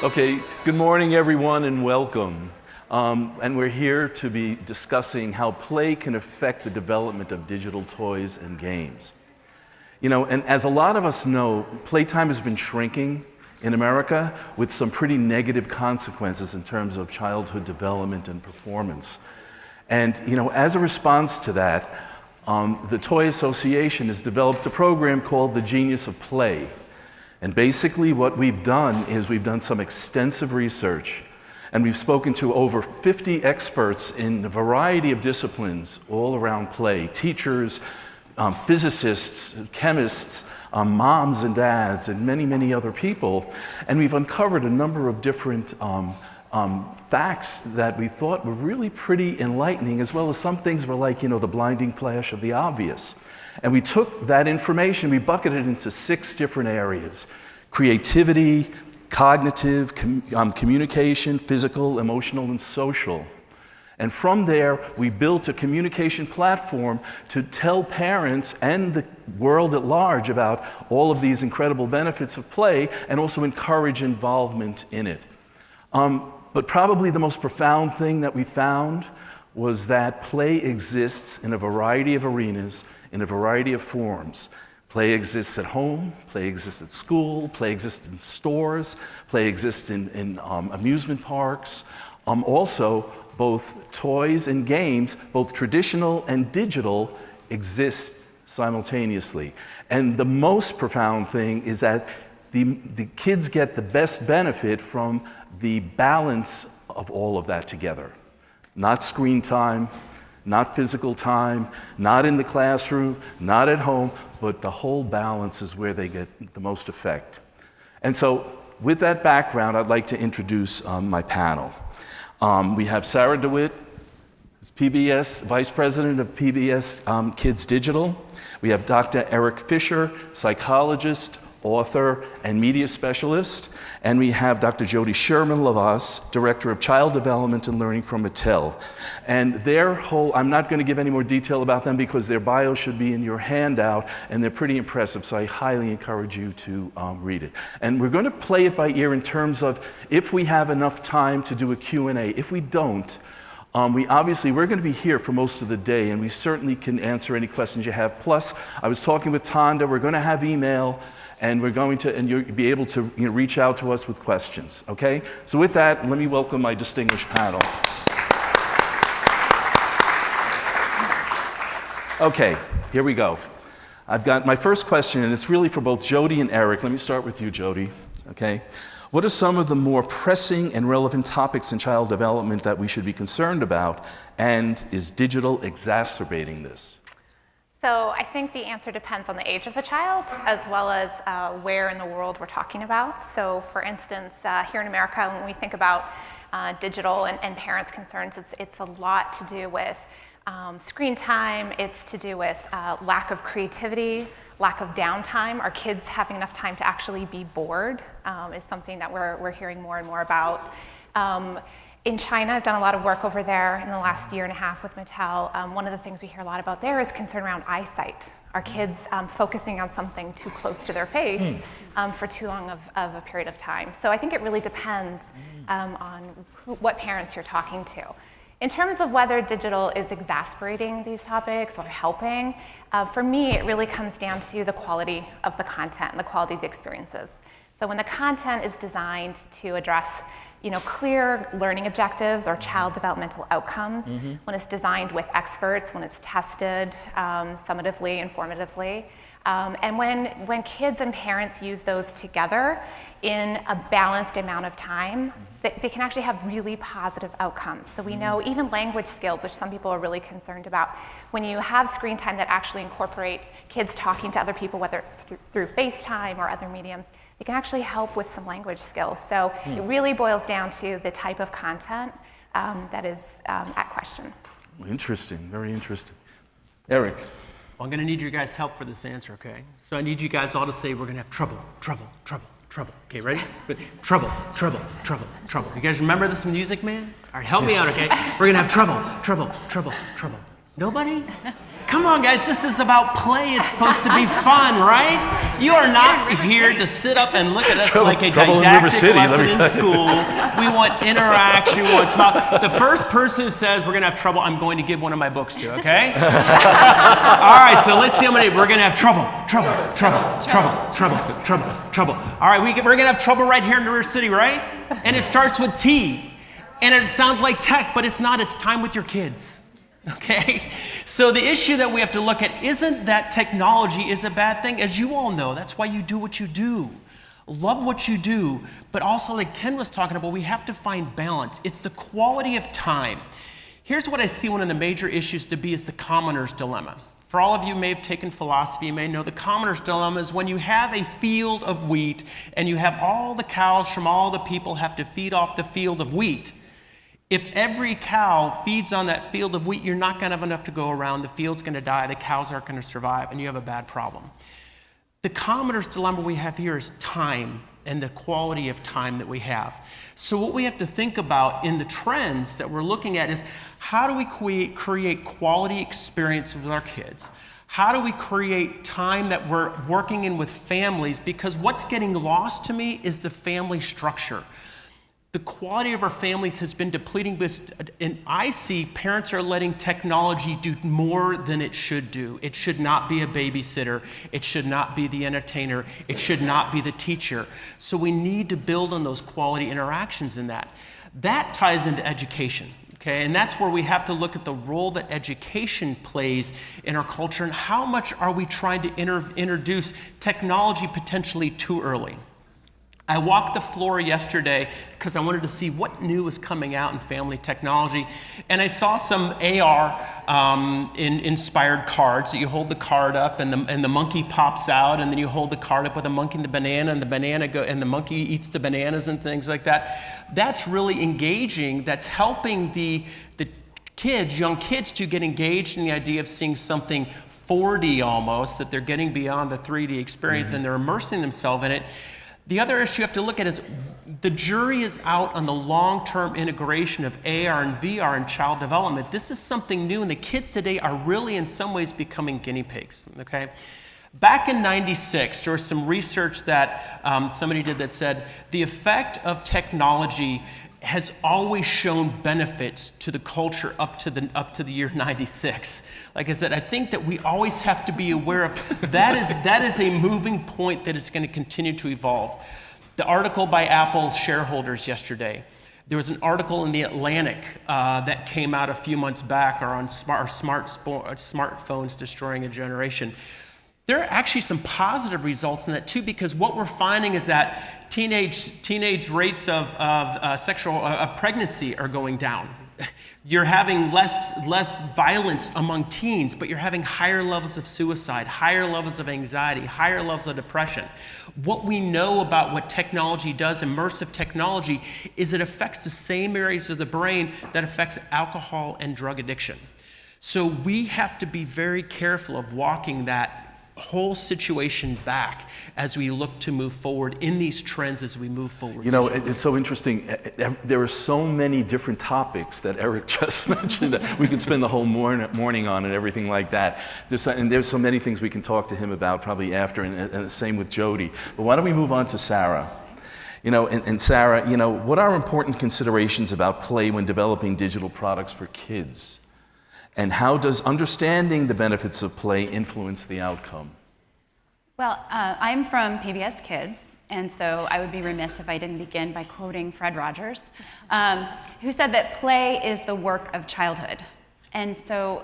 Okay, good morning everyone and welcome. And we're here to be discussing how play can affect the development of digital toys and games. You know, and as a lot of us know, playtime has been shrinking in America with some pretty negative consequences in terms of childhood development and performance. And you know, as a response to that, the Toy Association has developed a program called the Genius of Play. And basically what we've done is we've done some extensive research, and we've spoken to over 50 experts in a variety of disciplines all around play: teachers, physicists, chemists, moms and dads, and many, many other people. And we've uncovered a number of different facts that we thought were really pretty enlightening, as well as some things were like, you know, the blinding flash of the obvious. And we took that information, we bucketed it into 6 different areas: creativity, cognitive, communication, physical, emotional, and social. And from there, we built a communication platform to tell parents and the world at large about all of these incredible benefits of play, and also encourage involvement in it. But probably the most profound thing that we found was that play exists in a variety of arenas, in a variety of forms. Play exists at home, play exists at school, play exists in stores, play exists in amusement parks. Also, both toys and games, both traditional and digital, exist simultaneously. And the most profound thing is that the kids get the best benefit from the balance of all of that together. Not screen time, not physical time, not in the classroom, not at home, but the whole balance is where they get the most effect. And so with that background, I'd like to introduce my panel. We have Sara DeWitt, who's PBS, Vice President of PBS Kids Digital. We have Dr. Erik Fisher, psychologist, author, and media specialist. And we have Dr. Jody Sherman LeVos, Director of Child Development and Learning from Mattel. And their whole, I'm not going to give any more detail about them because their bio should be in your handout, and they're pretty impressive, so I highly encourage you to read it. And we're going to play it by ear in terms of if we have enough time to do a Q&A. If we don't, we're going to be here for most of the day, and we certainly can answer any questions you have. Plus, I was talking with Tonda, we're going to have email, and you'll be able to reach out to us with questions, okay? So with that, let me welcome my distinguished panel. Okay, here we go. I've got my first question, and it's really for both Jody and Erik. Let me start with you, Jody, okay? What are some of the more pressing and relevant topics in child development that we should be concerned about, and is digital exacerbating this? So I think the answer depends on the age of the child, as well as where in the world we're talking about. So for instance, here in America, when we think about digital and parents' concerns, it's a lot to do with screen time, it's to do with lack of creativity, lack of downtime. Are kids having enough time to actually be bored is something that we're hearing more and more about. In China, I've done a lot of work over there in the last year and a half with Mattel. One of the things we hear a lot about there is concern around eyesight. Are kids focusing on something too close to their face for too long of a period of time? So I think it really depends on what parents you're talking to. In terms of whether digital is exacerbating these topics or helping, for me, it really comes down to the quality of the content and the quality of the experiences. So when the content is designed to address clear learning objectives or child developmental outcomes, when it's designed with experts, when it's tested summatively, informatively, and when kids and parents use those together in a balanced amount of time, they can actually have really positive outcomes. So we know even language skills, which some people are really concerned about, when you have screen time that actually incorporates kids talking to other people, whether it's through FaceTime or other mediums, they can actually help with some language skills. So it really boils down to the type of content that is at question. Interesting, very interesting. Erik. Well, I'm going to need your guys' help for this answer, okay? So I need you guys all to say we're going to have trouble, trouble, trouble, trouble. Okay, ready? Trouble, trouble, trouble, trouble. You guys remember this music, man? All right, help me out, okay? We're going to have trouble, trouble, trouble, trouble. Nobody? Come on, guys, this is about play. It's supposed to be fun, right? You are not here to sit up and look at us like a didactic lesson in school. We want interaction, we want small. The first person who says we're gonna have trouble, I'm going to give one of my books to, okay? All right, so let's see how many, we're gonna have trouble. All right, we're gonna have trouble right here in River City, right? And it starts with T. And it sounds like tech, but it's not, it's time with your kids. Okay? So the issue that we have to look at isn't that technology is a bad thing. As you all know, that's why you do what you do. Love what you do, but also like Ken was talking about, we have to find balance. It's the quality of time. Here's what I see one of the major issues to be is the commoner's dilemma. For all of you who may have taken philosophy, you may know the commoner's dilemma is when you have a field of wheat and you have all the cows from all the people have to feed off the field of wheat. If every cow feeds on that field of wheat, you're not going to have enough to go around. The field's going to die. The cows aren't going to survive, and you have a bad problem. The commoner's dilemma we have here is time and the quality of time that we have. So what we have to think about in the trends that we're looking at is how do we create quality experiences with our kids? How do we create time that we're working in with families? Because what's getting lost to me is the family structure. The quality of our families has been depleting, and I see parents are letting technology do more than it should do. It should not be a babysitter. It should not be the entertainer. It should not be the teacher. So we need to build on those quality interactions in that. That ties into education, okay? And that's where we have to look at the role that education plays in our culture and how much are we trying to introduce technology potentially too early. I walked the floor yesterday because I wanted to see what new was coming out in family technology, and I saw some AR inspired cards. So you hold the card up, and the monkey pops out, and then you hold the card up with a monkey and the banana, and the monkey eats the bananas and things like that. That's really engaging. That's helping the kids, young kids, to get engaged in the idea of seeing something 4D almost, that they're getting beyond the 3D experience, and they're immersing themselves in it. The other issue you have to look at is the jury is out on the long-term integration of AR and VR in child development. This is something new, and the kids today are really in some ways becoming guinea pigs, okay? Back in '96, there was some research that somebody did that said the effect of technology has always shown benefits to the culture up to the year '96. Like I said, I think that we always have to be aware of that is a moving point that is going to continue to evolve. The article by Apple shareholders yesterday, there was an article in The Atlantic that came out a few months back on smartphones destroying a generation. There are actually some positive results in that too, because what we're finding is that teenage rates of pregnancy are going down. You're having less violence among teens, but you're having higher levels of suicide, higher levels of anxiety, higher levels of depression. What we know about what technology does, immersive technology, is it affects the same areas of the brain that affects alcohol and drug addiction. So we have to be very careful of walking that whole situation back as we look to move forward in these trends as we move forward. You know, it's so interesting. There are so many different topics that Erik just mentioned that we could spend the whole morning on and everything like that. There's so many things we can talk to him about probably after, and the same with Jody. But why don't we move on to Sara? You know, and Sara, you know, what are important considerations about play when developing digital products for kids? And how does understanding the benefits of play influence the outcome? Well, I'm from PBS Kids, and so I would be remiss if I didn't begin by quoting Fred Rogers, who said that play is the work of childhood. And so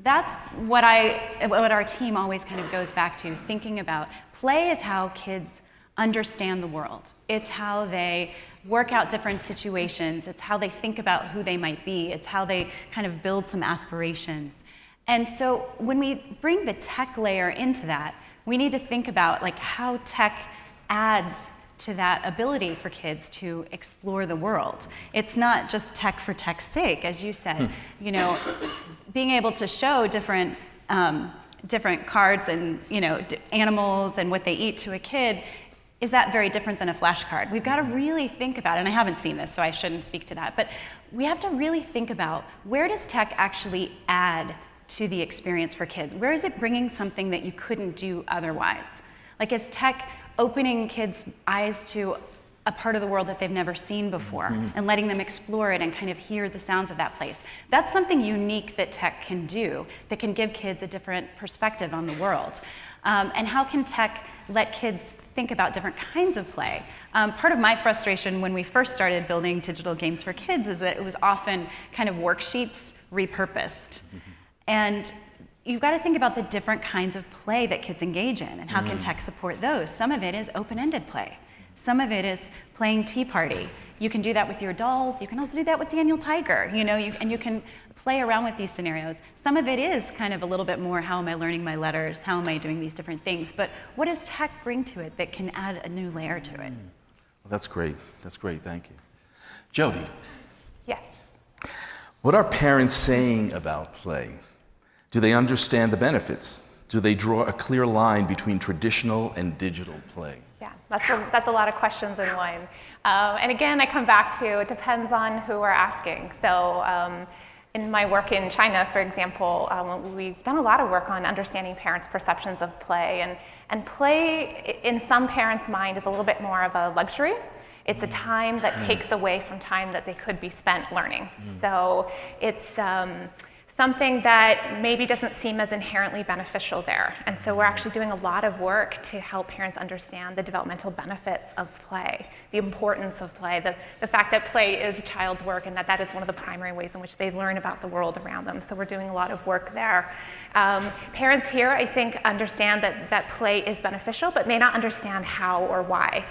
that's what our team always kind of goes back to, thinking about. Play is how kids understand the world. It's how they work out different situations. It's how they think about who they might be. It's how they kind of build some aspirations. And so when we bring the tech layer into that, we need to think about like how tech adds to that ability for kids to explore the world. It's not just tech for tech's sake, as you said. You know, being able to show different cards and, you know, animals and what they eat to a kid, is that very different than a flashcard? We've got to really think about it, and I haven't seen this, so I shouldn't speak to that, but we have to really think about where does tech actually add to the experience for kids? Where is it bringing something that you couldn't do otherwise? Like, is tech opening kids' eyes to a part of the world that they've never seen before and letting them explore it and kind of hear the sounds of that place? That's something unique that tech can do, that can give kids a different perspective on the world. And how can tech let kids think about different kinds of play? Part of my frustration when we first started building digital games for kids is that it was often kind of worksheets repurposed. And you've got to think about the different kinds of play that kids engage in and how can tech support those. Some of it is open-ended play. Some of it is playing Tea Party. You can do that with your dolls. You can also do that with Daniel Tiger, and you can play around with these scenarios. Some of it is kind of a little bit more, how am I learning my letters? How am I doing these different things? But what does tech bring to it that can add a new layer to it? Well, that's great. That's great. Thank you. Jody. Yes. What are parents saying about play? Do they understand the benefits? Do they draw a clear line between traditional and digital play? Yeah, that's a lot of questions in one. And again, I come back to, it depends on who we're asking. So in my work in China, for example, we've done a lot of work on understanding parents' perceptions of play. And play, in some parents' mind, is a little bit more of a luxury. It's a time that takes away from time that they could be spent learning. So it's something that maybe doesn't seem as inherently beneficial there. And so we're actually doing a lot of work to help parents understand the developmental benefits of play, the importance of play, the fact that play is a child's work and that is one of the primary ways in which they learn about the world around them. So we're doing a lot of work there. Parents here, I think, understand that play is beneficial, but may not understand how or why.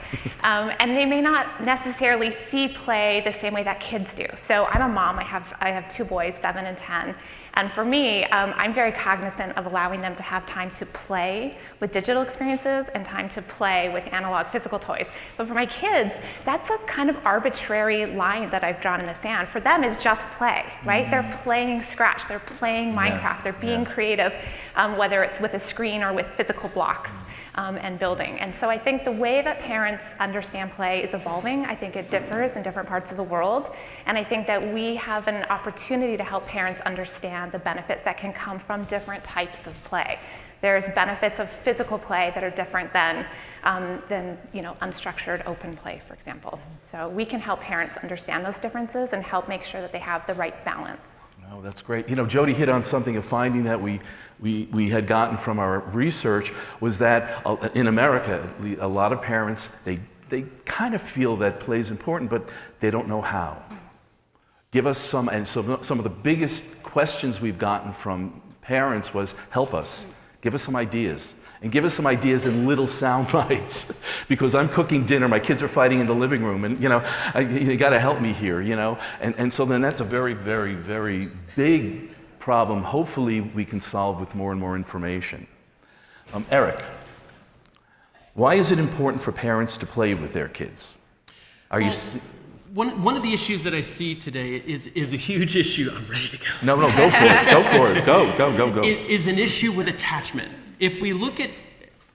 And they may not necessarily see play the same way that kids do. So I'm a mom, I have two boys, 7 and 10. And for me, I'm very cognizant of allowing them to have time to play with digital experiences and time to play with analog physical toys. But for my kids, that's a kind of arbitrary line that I've drawn in the sand. For them, it's just play, right? They're playing Scratch, they're playing Minecraft, they're being creative, whether it's with a screen or with physical blocks and building. And so I think the way that parents understand play is evolving. I think it differs in different parts of the world. And I think that we have an opportunity to help parents understand the benefits that can come from different types of play. There's benefits of physical play that are different than unstructured open play, for example. So we can help parents understand those differences and help make sure that they have the right balance. Oh, that's great. Jody hit on something, a finding that we had gotten from our research was that in America, a lot of parents, they kind of feel that play is important, but they don't know how. Give us some, and so some of the biggest questions we've gotten from parents was, help us, give us some ideas. And give us some ideas in little sound bites, because I'm cooking dinner, my kids are fighting in the living room, and you got to help me here, And so then that's a very, very, very big problem. Hopefully we can solve with more and more information. Erik, why is it important for parents to play with their kids? One of the issues that I see today is a huge issue. I'm ready to go. No, go for it. Go for it. Go. Is an issue with attachment. If we look at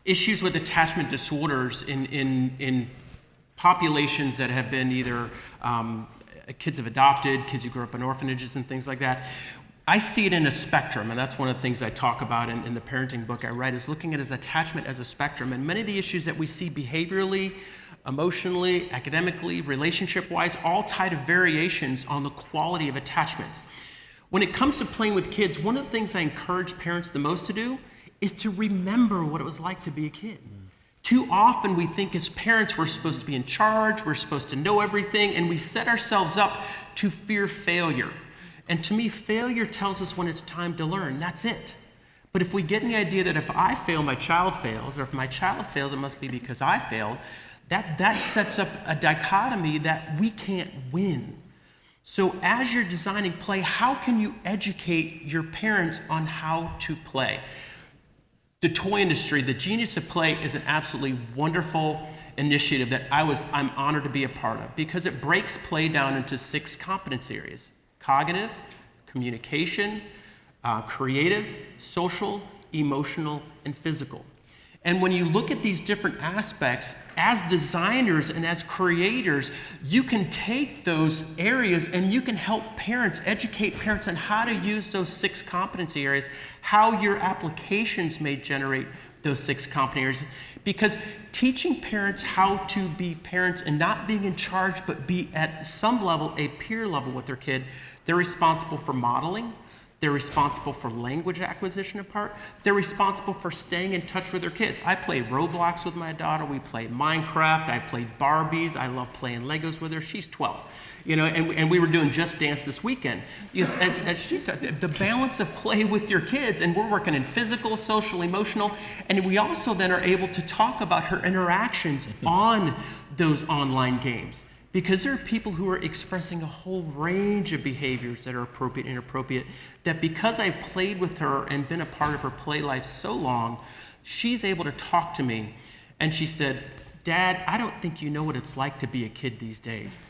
issues with attachment disorders in populations that have been either kids have adopted, kids who grew up in orphanages and things like that, I see it in a spectrum, and that's one of the things I talk about in the parenting book I write, is looking at attachment as a spectrum. And many of the issues that we see behaviorally, emotionally, academically, relationship-wise, all tie to variations on the quality of attachments. When it comes to playing with kids, one of the things I encourage parents the most to do is to remember what it was like to be a kid. Too often we think as parents we're supposed to be in charge, we're supposed to know everything, and we set ourselves up to fear failure. And to me, failure tells us when it's time to learn, that's it. But if we get in the idea that if I fail, my child fails, or if my child fails, it must be because I failed, that sets up a dichotomy that we can't win. So as you're designing play, how can you educate your parents on how to play? The toy industry, the Genius of Play, is an absolutely wonderful initiative that I'm honored to be a part of, because it breaks play down into 6 competency areas: cognitive, communication, creative, social, emotional, and physical. And when you look at these different aspects, as designers and as creators, you can take those areas and you can help parents, educate parents on how to use those 6 competency areas, how your applications may generate those 6 competency areas. Because teaching parents how to be parents and not being in charge, but be at some level, a peer level with their kid, they're responsible for modeling. They're responsible for language acquisition in part. They're responsible for staying in touch with their kids. I play Roblox with my daughter. We play Minecraft. I play Barbies. I love playing Legos with her. She's 12. And we were doing Just Dance this weekend. Because as she talked, the balance of play with your kids, and we're working in physical, social, emotional, and we also then are able to talk about her interactions on those online games. Because there are people who are expressing a whole range of behaviors that are appropriate and inappropriate, that because I've played with her and been a part of her play life so long, she's able to talk to me. And she said, "Dad, I don't think you know what it's like to be a kid these days."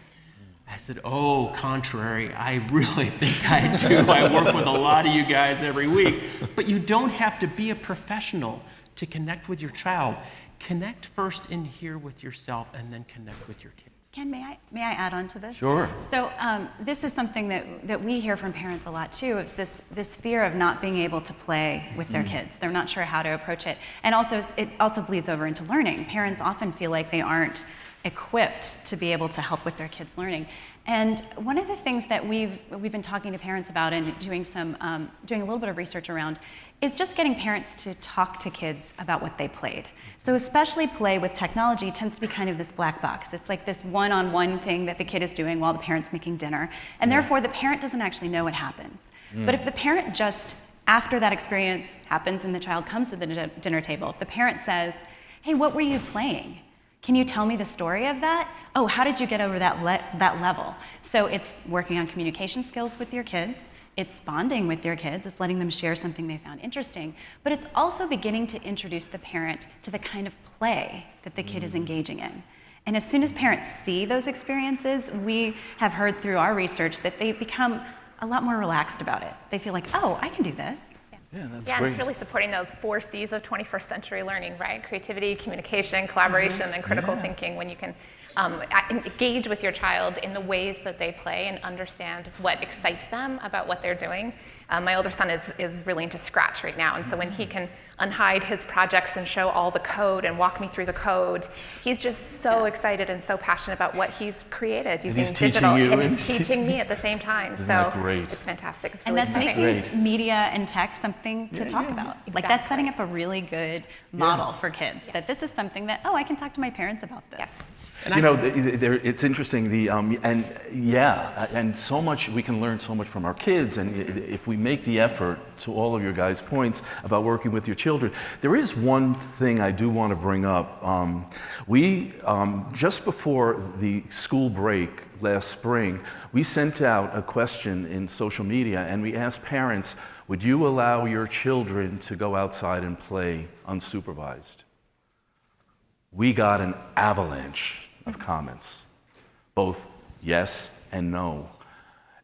I said, "Oh, contrary, I really think I do. I work with a lot of you guys every week." But you don't have to be a professional to connect with your child. Connect first in here with yourself and then connect with your kids. Ken, may I add on to this? Sure. So this is something that we hear from parents a lot too. It's this fear of not being able to play with their kids. They're not sure how to approach it. And also, it also bleeds over into learning. Parents often feel like they aren't equipped to be able to help with their kids' learning. And one of the things that we've been talking to parents about and doing a little bit of research around is just getting parents to talk to kids about what they played. So especially play with technology tends to be kind of this black box. It's like this one-on-one thing that the kid is doing while the parent's making dinner. And therefore the parent doesn't actually know what happens. But if the parent just, after that experience happens and the child comes to the dinner table, if the parent says, "Hey, what were you playing? Can you tell me the story of that? Oh, how did you get over that level?" So it's working on communication skills with your kids. It's bonding with your kids. It's letting them share something they found interesting. But it's also beginning to introduce the parent to the kind of play that the kid is engaging in. And as soon as parents see those experiences, we have heard through our research that they become a lot more relaxed about it. They feel like, oh, I can do this. Yeah, that's Yeah, great. and it's really supporting those 4 C's of 21st century learning, right? Creativity, communication, collaboration, and critical thinking. When you can engage with your child in the ways that they play and understand what excites them about what they're doing. My older son is really into Scratch right now, and so when he can unhide his projects and show all the code and walk me through the code, he's just so excited and so passionate about what he's created using he's digital, teaching you and he's teaching me at the same time. Isn't So that great? it's fantastic. It's And really that's exciting. making media and tech something to talk about. Like that's setting up a really good model for kids, that this is something that, oh, I can talk to my parents about this. Yes. It's interesting. And so much we can learn so much from our kids, and if we make the effort, to all of your guys' points about working with your children, there is one thing I do want to bring up. We just before the school break last spring, we sent out a question in social media, and we asked parents, would you allow your children to go outside and play unsupervised? We got an avalanche of comments, both yes and no.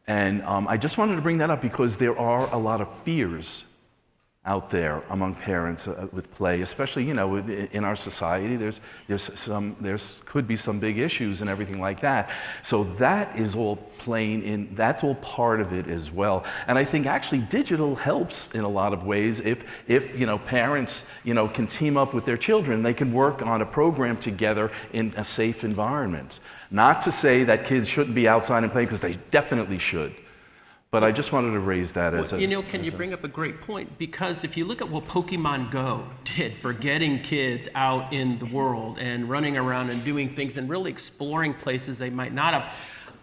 And I just wanted to bring that up because there are a lot of fears out there among parents with play, especially in our society. There's could be some big issues and everything like that. So that is all playing in. That's all part of it as well. And I think actually digital helps in a lot of ways. If parents can team up with their children, they can work on a program together in a safe environment. Not to say that kids shouldn't be outside and playing, because they definitely should. But I just wanted to raise that as Ken, you bring up a great point, because if you look at what Pokemon Go did for getting kids out in the world and running around and doing things and really exploring places they might not have,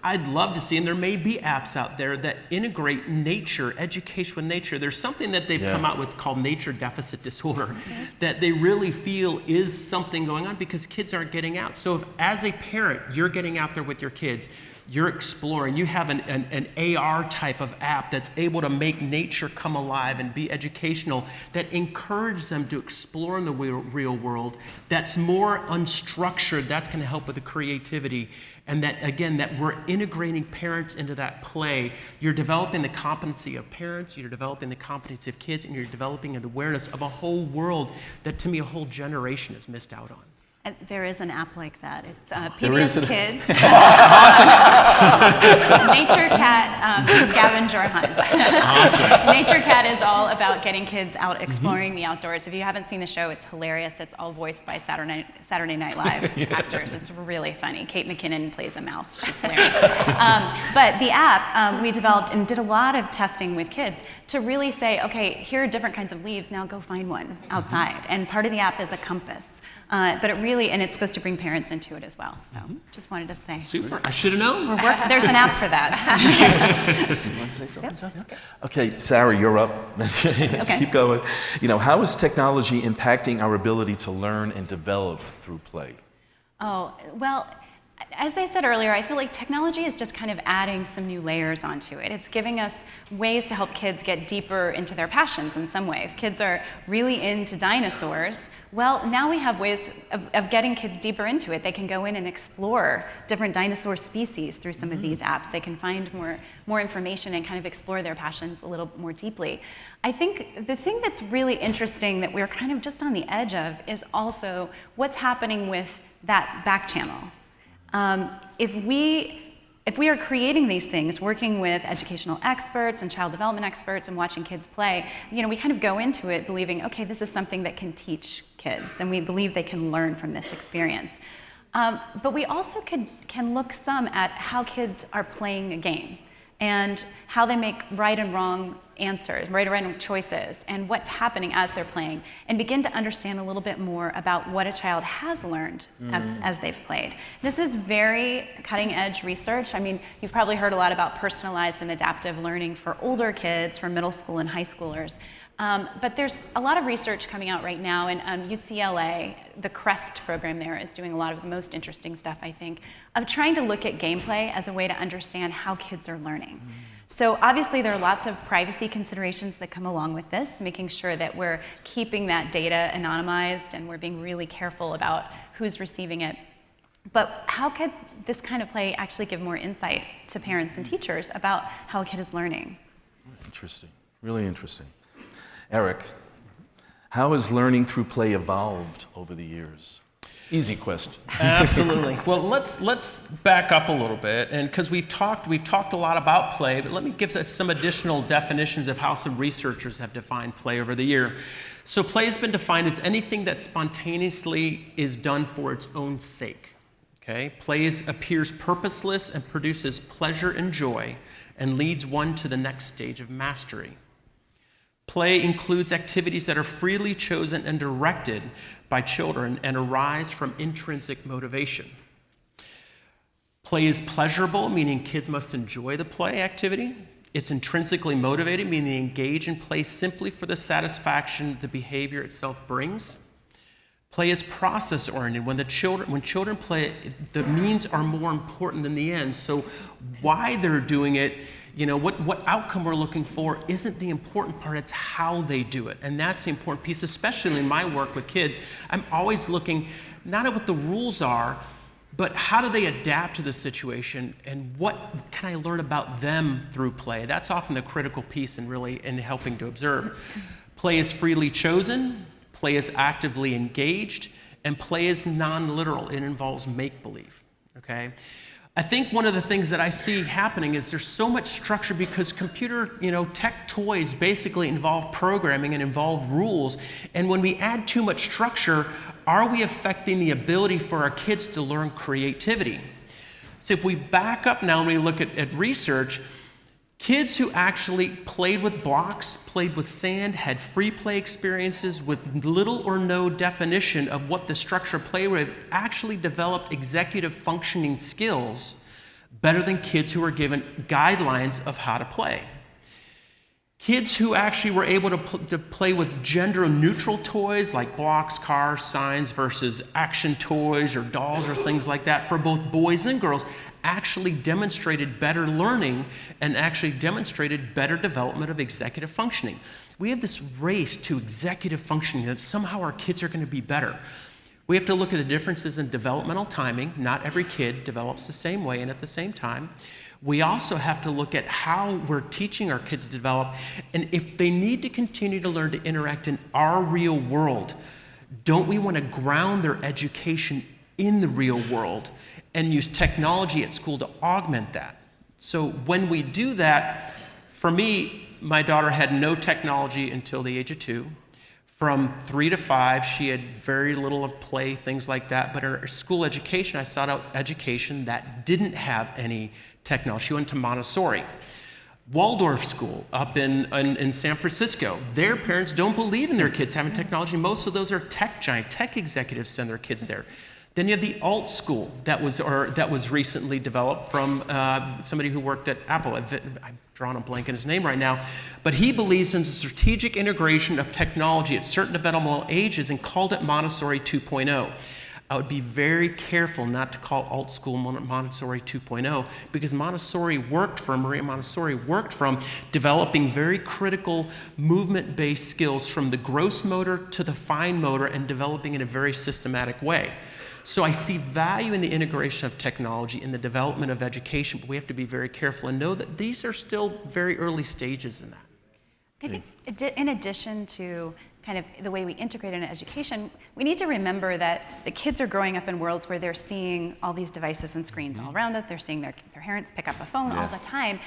I'd love to see, and there may be apps out there that integrate nature, education with nature. There's something that they've come out with called nature deficit disorder that they really feel is something going on because kids aren't getting out. So if, as a parent, you're getting out there with your kids, you're exploring. You have an AR type of app that's able to make nature come alive and be educational, that encourages them to explore in the real world, that's more unstructured, that's going to help with the creativity. And that, again, that we're integrating parents into that play. You're developing the competency of parents, you're developing the competency of kids, and you're developing an awareness of a whole world that, to me, a whole generation has missed out on. And there is an app like that. It's There is PBS an- Kids. Nature Cat Scavenger Hunt. Awesome. Nature Cat is all about getting kids out exploring the outdoors. If you haven't seen the show, it's hilarious. It's all voiced by Saturday Night Live actors. It's really funny. Kate McKinnon plays a mouse. She's hilarious. But the app we developed and did a lot of testing with kids to really say, okay, here are different kinds of leaves. Now go find one outside. And part of the app is a compass. But it really, and it's supposed to bring parents into it as well. So just wanted to say. Super. I should have known. There's an app for that. Do you want to say something, John? Okay, Sara, you're up. Let's Okay. keep going. How is technology impacting our ability to learn and develop through play? Oh, well, as I said earlier, I feel like technology is just kind of adding some new layers onto it. It's giving us ways to help kids get deeper into their passions in some way. If kids are really into dinosaurs, well, now we have ways of getting kids deeper into it. They can go in and explore different dinosaur species through some of these apps. They can find more information and kind of explore their passions a little more deeply. I think the thing that's really interesting that we're kind of just on the edge of is also what's happening with that back channel. If we are creating these things, working with educational experts and child development experts and watching kids play, we kind of go into it believing, okay, this is something that can teach kids, and we believe they can learn from this experience. But we also can look some at how kids are playing a game and how they make right and wrong answers, right and wrong choices, and what's happening as they're playing, and begin to understand a little bit more about what a child has learned as they've played. This is very cutting-edge research. I mean, you've probably heard a lot about personalized and adaptive learning for older kids, for middle school and high schoolers. But there's a lot of research coming out right now, and UCLA, the CREST program there, is doing a lot of the most interesting stuff, I think, of trying to look at gameplay as a way to understand how kids are learning. So obviously there are lots of privacy considerations that come along with this, making sure that we're keeping that data anonymized and we're being really careful about who's receiving it. But how could this kind of play actually give more insight to parents and teachers about how a kid is learning? Interesting, really interesting. Erik, how has learning through play evolved over the years? Easy question. Absolutely. Well, let's back up a little bit, and because we've talked a lot about play, but let me give us some additional definitions of how some researchers have defined play over the year. So play has been defined as anything that spontaneously is done for its own sake. Okay? Play appears purposeless and produces pleasure and joy and leads one to the next stage of mastery. Play includes activities that are freely chosen and directed by children and arise from intrinsic motivation. Play is pleasurable, meaning kids must enjoy the play activity. It's intrinsically motivated, meaning they engage in play simply for the satisfaction the behavior itself brings. Play is process-oriented. When children play, the means are more important than the ends. So why they're doing it, what outcome we're looking for isn't the important part, it's how they do it. And that's the important piece, especially in my work with kids. I'm always looking not at what the rules are, but how do they adapt to the situation and what can I learn about them through play? That's often the critical piece in helping to observe. Play is freely chosen, play is actively engaged, and play is non-literal. It involves make-believe, okay? I think one of the things that I see happening is there's so much structure because computer, tech toys basically involve programming and involve rules. And when we add too much structure, are we affecting the ability for our kids to learn creativity? So if we back up now and we look at research, kids who actually played with blocks, played with sand, had free play experiences with little or no definition of what the structure of play was, actually developed executive functioning skills better than kids who were given guidelines of how to play. Kids who actually were able to play with gender-neutral toys like blocks, cars, signs versus action toys or dolls or things like that for both boys and girls actually demonstrated better learning and actually demonstrated better development of executive functioning. We have this race to executive functioning that somehow our kids are going to be better. We have to look at the differences in developmental timing. Not every kid develops the same way and at the same time. We also have to look at how we're teaching our kids to develop, and if they need to continue to learn to interact in our real world, don't we want to ground their education in the real world and use technology at school to augment that? So when we do that, for me, my daughter had no technology until the age of 2. From 3 to 5, she had very little of play, things like that. But her school education, I sought out education that didn't have any technology. She went to Montessori. Waldorf School up in San Francisco. Their parents don't believe in their kids having technology. Most of those are tech executives send their kids there. Then you have the alt school that was recently developed from somebody who worked at Apple. I'm drawing a blank on his name right now, but he believes in the strategic integration of technology at certain developmental ages and called it Montessori 2.0. I would be very careful not to call alt school Montessori 2.0 because Maria Montessori worked from developing very critical movement-based skills from the gross motor to the fine motor and developing in a very systematic way. So I see value in the integration of technology in the development of education, but we have to be very careful and know that these are still very early stages in that. I think in addition to kind of the way we integrate into education, we need to remember that the kids are growing up in worlds where they're seeing all these devices and screens all around it. They're seeing their parents pick up a phone all the time.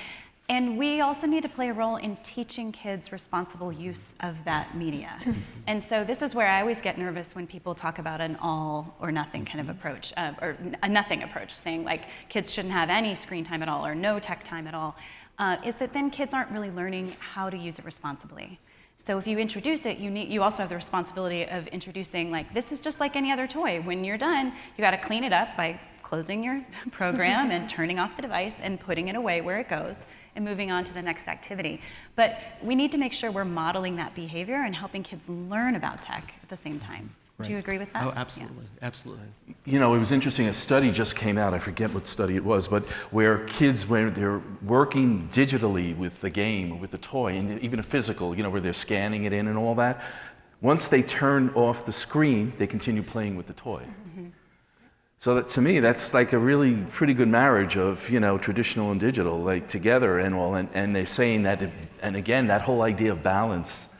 And we also need to play a role in teaching kids responsible use of that media. And so this is where I always get nervous when people talk about an all or nothing kind of approach, or a nothing approach, saying like kids shouldn't have any screen time at all or no tech time at all, is that then kids aren't really learning how to use it responsibly. So if you introduce it, you also have the responsibility of introducing, like, this is just like any other toy. When you're done, you got to clean it up by closing your program and turning off the device and putting it away where it goes and moving on to the next activity. But we need to make sure we're modeling that behavior and helping kids learn about tech at the same time. Right. Do you agree with that? Oh, absolutely, absolutely. You know, it was interesting, a study just came out, I forget what study it was, but where kids, when they're working digitally with the game, or with the toy, and even a physical, you know, where they're scanning it in and all that, once they turn off the screen, they continue playing with the toy. So that, to me, that's like a really pretty good marriage of, you know, traditional and digital, like together and all, and they're saying that, and again, that whole idea of balance,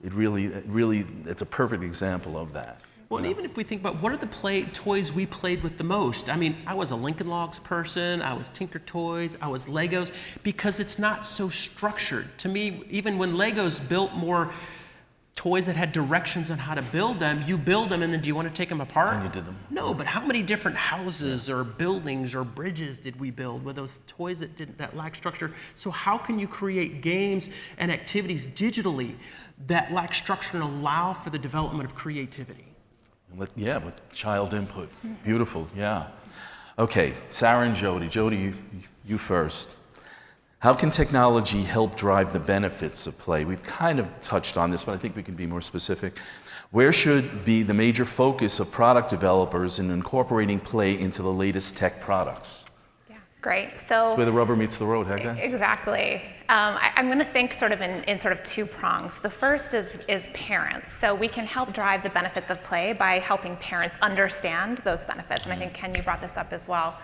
it's a perfect example of that. Well, and even if we think about what are the toys we played with the most? I mean, I was a Lincoln Logs person, I was Tinker Toys, I was Legos, because it's not so structured. To me, even when Legos built more toys that had directions on how to build them, you build them and then do you want to take them apart? And you did them. No, but how many different houses or buildings or bridges did we build with those toys that lack structure? So how can you create games and activities digitally that lack structure and allow for the development of creativity? With child input. Beautiful, yeah. Okay, Sara and Jody. Jody, you first. How can technology help drive the benefits of play? We've kind of touched on this, but I think we can be more specific. Where should be the major focus of product developers in incorporating play into the latest tech products? Yeah, great. So that's where the rubber meets the road, huh, guys? Exactly. I'm going to think sort of in sort of two prongs. The first is parents. So we can help drive the benefits of play by helping parents understand those benefits. And I think, Ken, you brought this up as well.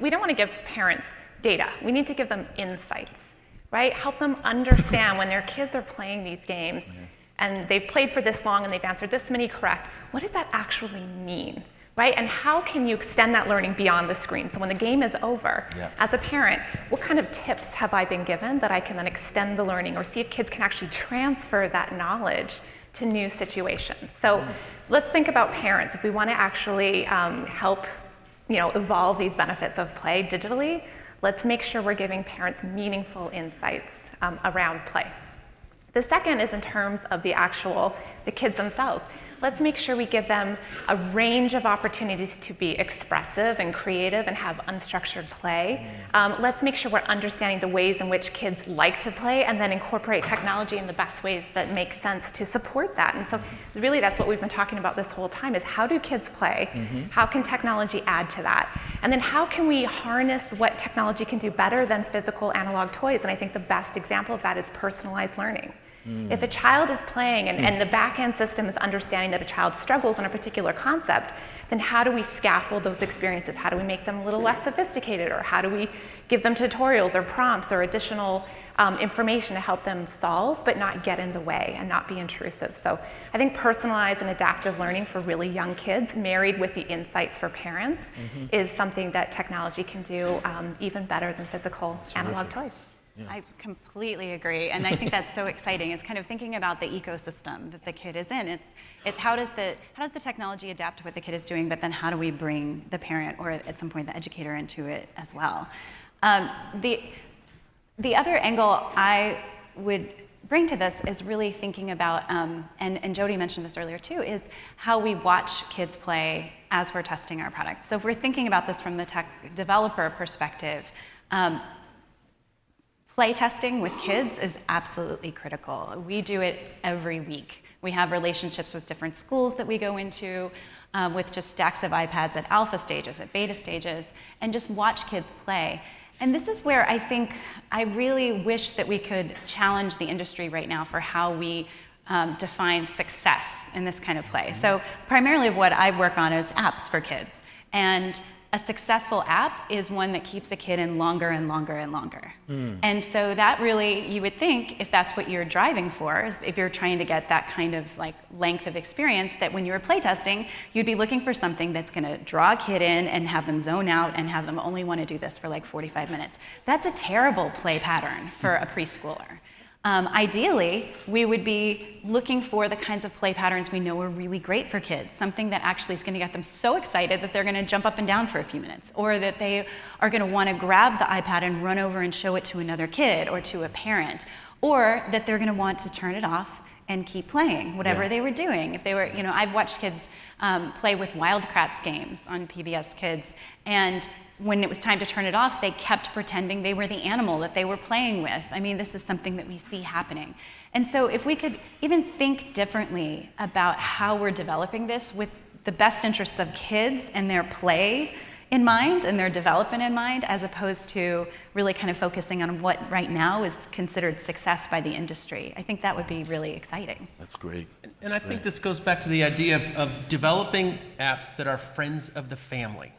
We don't want to give parents data. We need to give them insights, right? Help them understand when their kids are playing these games and they've played for this long and they've answered this many correct. What does that actually mean, right? And how can you extend that learning beyond the screen? So when the game is over, as a parent, what kind of tips have I been given that I can then extend the learning or see if kids can actually transfer that knowledge to new situations? So let's think about parents. If we want to actually help evolve these benefits of play digitally, let's make sure we're giving parents meaningful insights around play. The second is in terms of the kids themselves. Let's make sure we give them a range of opportunities to be expressive and creative and have unstructured play. Let's make sure we're understanding the ways in which kids like to play and then incorporate technology in the best ways that make sense to support that. And so really that's what we've been talking about this whole time is how do kids play? How can technology add to that? And then how can we harness what technology can do better than physical analog toys? And I think the best example of that is personalized learning. If a child is playing and the back-end system is understanding that a child struggles on a particular concept, then how do we scaffold those experiences? How do we make them a little less sophisticated? Or how do we give them tutorials or prompts or additional information to help them solve, but not get in the way and not be intrusive? So I think personalized and adaptive learning for really young kids, married with the insights for parents, is something that technology can do even better than physical analog toys. Yeah. I completely agree, and I think that's so exciting. It's kind of thinking about the ecosystem that the kid is in. It's how does the technology adapt to what the kid is doing, but then how do we bring the parent or at some point the educator into it as well? The other angle I would bring to this is really thinking about, and Jody mentioned this earlier too, is how we watch kids play as we're testing our product. So if we're thinking about this from the tech developer perspective, play testing with kids is absolutely critical. We do it every week. We have relationships with different schools that we go into, with just stacks of iPads at alpha stages, at beta stages, and just watch kids play. And this is where I think I really wish that we could challenge the industry right now for how we define success in this kind of play. So primarily what I work on is apps for kids. And a successful app is one that keeps a kid in longer and longer and longer. And so that really, you would think, if that's what you're driving for, if you're trying to get that kind of like length of experience, that when you were playtesting, you'd be looking for something that's gonna draw a kid in and have them zone out and have them only wanna do this for like 45 minutes. That's a terrible play pattern for a preschooler. Ideally, we would be looking for the kinds of play patterns we know are really great for kids, something that actually is going to get them so excited that they're going to jump up and down for a few minutes, or that they are going to want to grab the iPad and run over and show it to another kid or to a parent, or that they're going to want to turn it off and keep playing whatever they were doing. If they were, I've watched kids play with Wildcrats games on PBS Kids, and when it was time to turn it off, they kept pretending they were the animal that they were playing with. I mean, this is something that we see happening. And so if we could even think differently about how we're developing this with the best interests of kids and their play in mind and their development in mind, as opposed to really kind of focusing on what right now is considered success by the industry, I think that would be really exciting. That's great. And I think this goes back to the idea of developing apps that are friends of the family.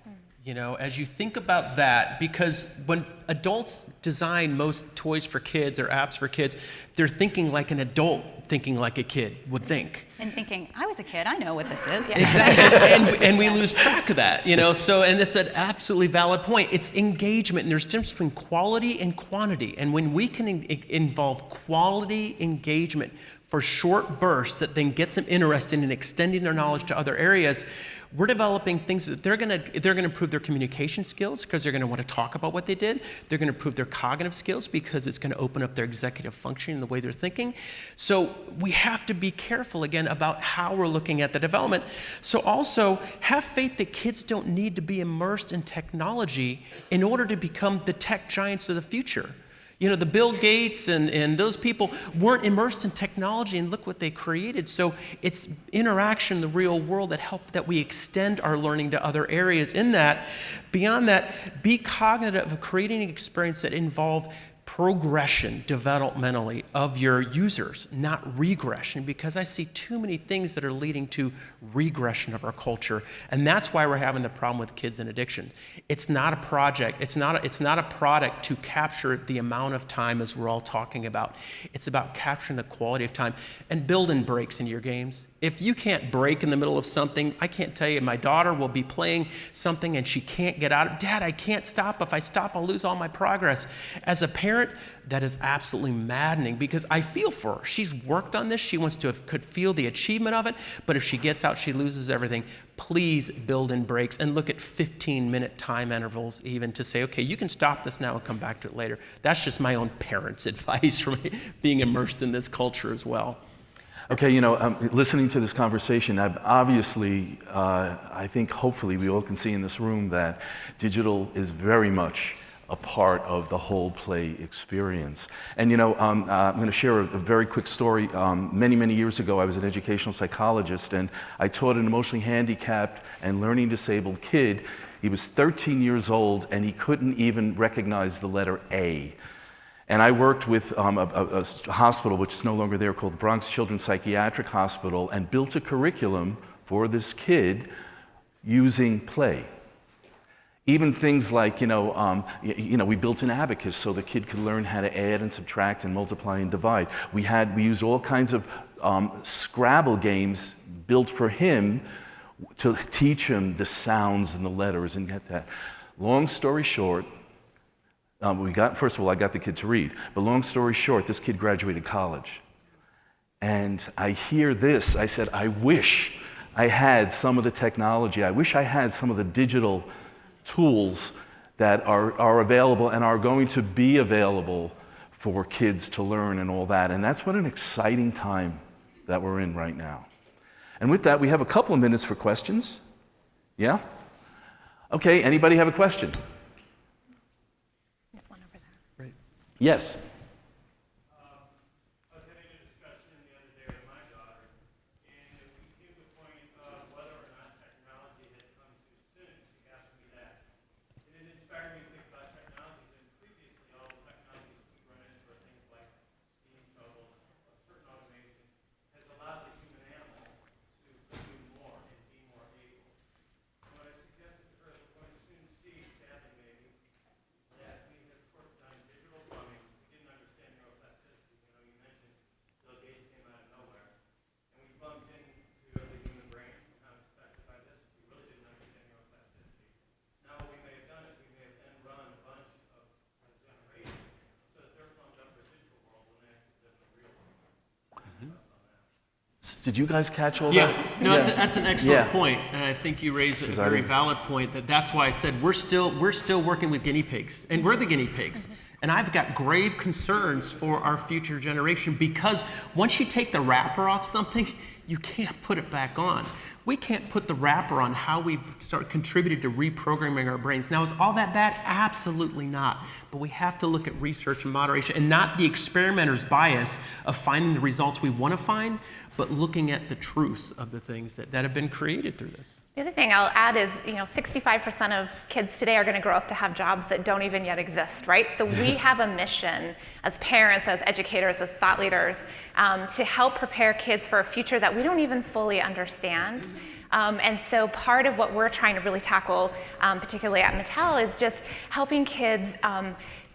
As you think about that, because when adults design most toys for kids or apps for kids, they're thinking like an adult thinking like a kid would think. And thinking, I was a kid, I know what this is. Yeah. Exactly, and we lose track of that, so, and it's an absolutely valid point. It's engagement, and there's a difference between quality and quantity. And when we can involve quality engagement for short bursts that then gets them interested in extending their knowledge to other areas, we're developing things that they're gonna improve their communication skills because they're gonna want to talk about what they did. They're gonna improve their cognitive skills because it's gonna open up their executive functioning and the way they're thinking. So we have to be careful again about how we're looking at the development. So also have faith that kids don't need to be immersed in technology in order to become the tech giants of the future. The Bill Gates and those people weren't immersed in technology, and look what they created. So it's interaction in the real world that we extend our learning to other areas in that. Beyond that, be cognitive of creating an experience that involve progression developmentally of your users, not regression, because I see too many things that are leading to regression of our culture, and that's why we're having the problem with kids and addiction. It's not a project, it's not a product to capture the amount of time as we're all talking about. It's about capturing the quality of time and building breaks in your games. If you can't break in the middle of something, I can't tell you, my daughter will be playing something and she can't get out of it. Dad, I can't stop. If I stop, I'll lose all my progress. As a parent, parent, that is absolutely maddening because I feel for her. She's worked on this. She wants to could feel the achievement of it, but if she gets out, she loses everything. Please build in breaks and look at 15-minute time intervals even to say, okay, you can stop this now and come back to it later. That's just my own parents' advice for me, being immersed in this culture as well. Okay, listening to this conversation, obviously, I think hopefully we all can see in this room that digital is very much a part of the whole play experience. And I'm going to share a very quick story. Many years ago, I was an educational psychologist, and I taught an emotionally handicapped and learning disabled kid. He was 13 years old, and he couldn't even recognize the letter A. And I worked with a hospital, which is no longer there, called Bronx Children's Psychiatric Hospital, and built a curriculum for this kid using play. Even things like, we built an abacus so the kid could learn how to add and subtract and multiply and divide. We used all kinds of Scrabble games built for him to teach him the sounds and the letters and get that. Long story short, first of all, I got the kid to read, but long story short, this kid graduated college. And I hear this, I said, I wish I had some of the technology, I wish I had some of the digital tools that are available and are going to be available for kids to learn and all that. And that's what an exciting time that we're in right now. And with that, we have a couple of minutes for questions. Yeah? Okay, anybody have a question? There's one over there. Right. Yes. Did you guys catch all that? No, that's an excellent Yeah. point, and I think you raised a very valid point. That's why I said we're still working with guinea pigs, and we're the guinea pigs. And I've got grave concerns for our future generation because once you take the wrapper off something, you can't put it back on. We can't put the wrapper on how we've contributed to reprogramming our brains. Now, is all that bad? Absolutely not. But we have to look at research and moderation and not the experimenter's bias of finding the results we want to find, but looking at the truth of the things that have been created through this. The other thing I'll add is, 65% of kids today are going to grow up to have jobs that don't even yet exist, right? So we have a mission as parents, as educators, as thought leaders, to help prepare kids for a future that we don't even fully understand. And so part of what we're trying to really tackle, particularly at Mattel, is just helping kids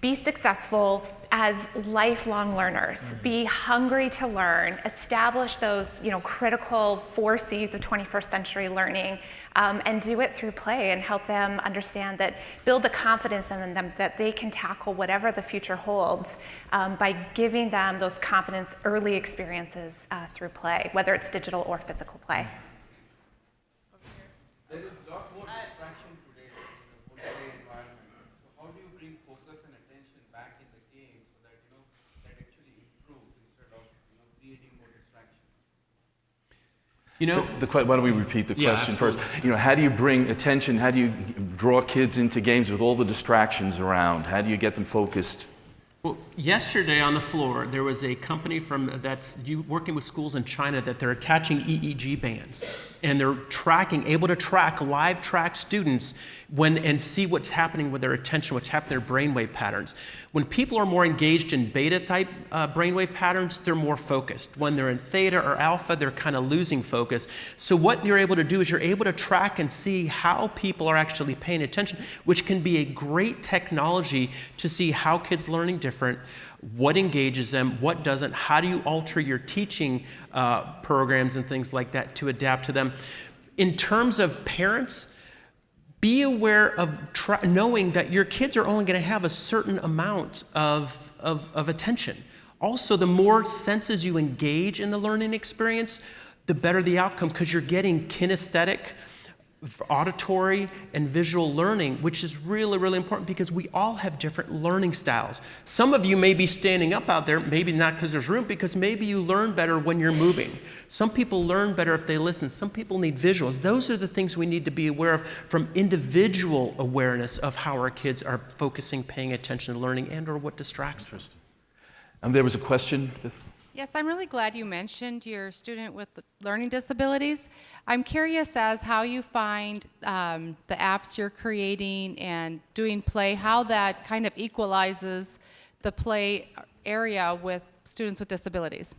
be successful as lifelong learners, be hungry to learn, establish those critical 4 C's of 21st century learning, and do it through play and help them understand that, build the confidence in them that they can tackle whatever the future holds by giving them those confidence early experiences through play, whether it's digital or physical play. There is a lot more distraction today in the whole play environment. So how do you bring focus and attention back in the game so that that actually improves instead of creating more distractions? Why don't we repeat the question first? How do you bring attention? How do you draw kids into games with all the distractions around? How do you get them focused? Well, yesterday on the floor, there was a company that's working with schools in China that they're attaching EEG bands, and they're able to live track students and see what's happening with their attention, what's happening with their brainwave patterns. When people are more engaged in beta type brainwave patterns, they're more focused. When they're in theta or alpha, they're kind of losing focus. So what you're able to do is you're able to track and see how people are actually paying attention, which can be a great technology to see how kids learning different, what engages them, what doesn't, how do you alter your teaching programs and things like that to adapt to them. In terms of parents, be aware of knowing that your kids are only going to have a certain amount of of attention. Also, the more senses you engage in the learning experience, the better the outcome, because you're getting kinesthetic, auditory, and visual learning, which is really, really important because we all have different learning styles. Some of you may be standing up out there, maybe not because there's room, because maybe you learn better when you're moving. Some people learn better if they listen. Some people need visuals. Those are the things we need to be aware of from individual awareness of how our kids are focusing, paying attention to learning, and or what distracts them. And there was a question. Yes, I'm really glad you mentioned your student with learning disabilities. I'm curious as how you find the apps you're creating and doing play, how that kind of equalizes the play area with students with disabilities.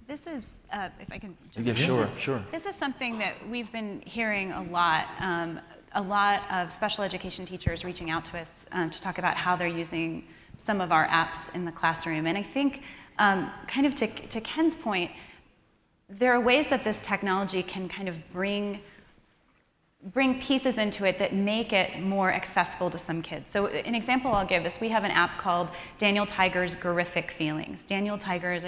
This is, if I can jump Yeah, in. sure. This is something that we've been hearing a lot. A lot of special education teachers reaching out to us to talk about how they're using some of our apps in the classroom. And I think, kind of to Ken's point, there are ways that this technology can kind of bring pieces into it that make it more accessible to some kids. So an example I'll give is we have an app called Daniel Tiger's Gorific Feelings. Daniel Tiger's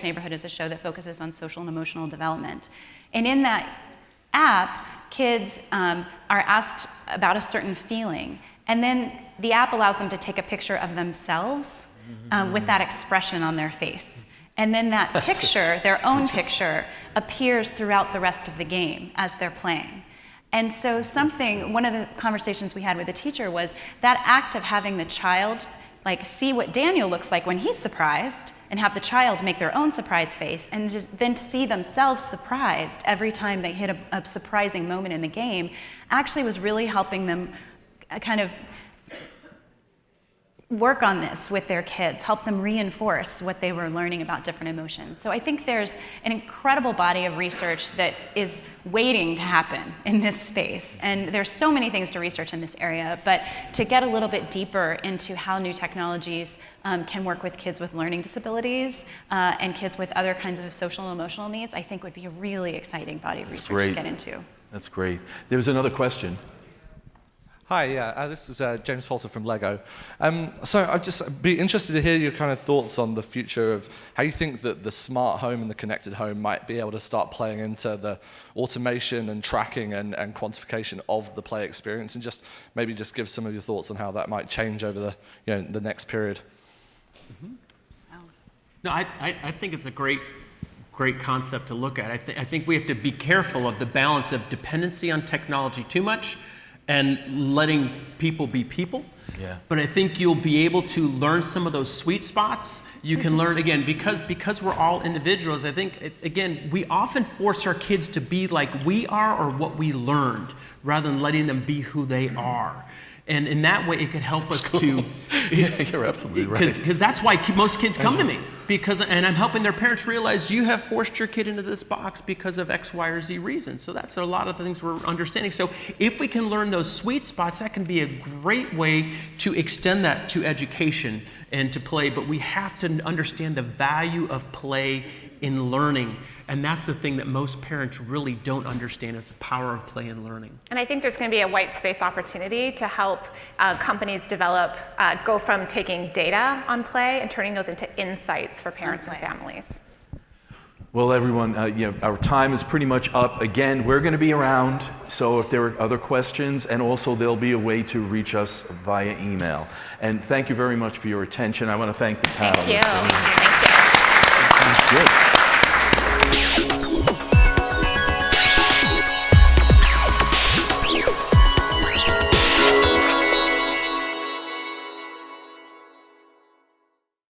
Neighborhood is a show that focuses on social and emotional development. And in that app, kids are asked about a certain feeling, and then the app allows them to take a picture of themselves with that expression on their face. And then that picture, their own picture, appears throughout the rest of the game as they're playing. And so one of the conversations we had with the teacher was that act of having the child see what Daniel looks like when he's surprised, and have the child make their own surprise face, and then to see themselves surprised every time they hit a surprising moment in the game, actually was really helping them kind of work on this with their kids, help them reinforce what they were learning about different emotions. So I think there's an incredible body of research that is waiting to happen in this space. And there's so many things to research in this area, but to get a little bit deeper into how new technologies can work with kids with learning disabilities and kids with other kinds of social and emotional needs, I think would be a really exciting body of research to get into. That's great. There's another question. Hi, this is James Poulter from Lego. So I'd just be interested to hear your kind of thoughts on the future of how you think that the smart home and the connected home might be able to start playing into the automation and tracking and quantification of the play experience, and just maybe just give some of your thoughts on how that might change over the next period. Mm-hmm. No, I think it's a great concept to look at. I think we have to be careful of the balance of dependency on technology too much and letting people be people. Yeah. But I think you'll be able to learn some of those sweet spots. You can learn, again, because we're all individuals, I think, again, we often force our kids to be like we are or what we learned, rather than letting them be who they are. And in that way, it could help us to... Yeah, you're absolutely right. Because that's why most kids come to me. And I'm helping their parents realize you have forced your kid into this box because of X, Y, or Z reason. So that's a lot of the things we're understanding. So if we can learn those sweet spots, that can be a great way to extend that to education and to play. But we have to understand the value of play in learning. And that's the thing that most parents really don't understand, is the power of play and learning. And I think there's going to be a white space opportunity to help companies develop, go from taking data on play and turning those into insights for parents and families. Well, everyone, our time is pretty much up. Again, we're going to be around, so if there are other questions, and also there'll be a way to reach us via email. And thank you very much for your attention. I want to thank the panelists. Thank you. Thank you. That was good.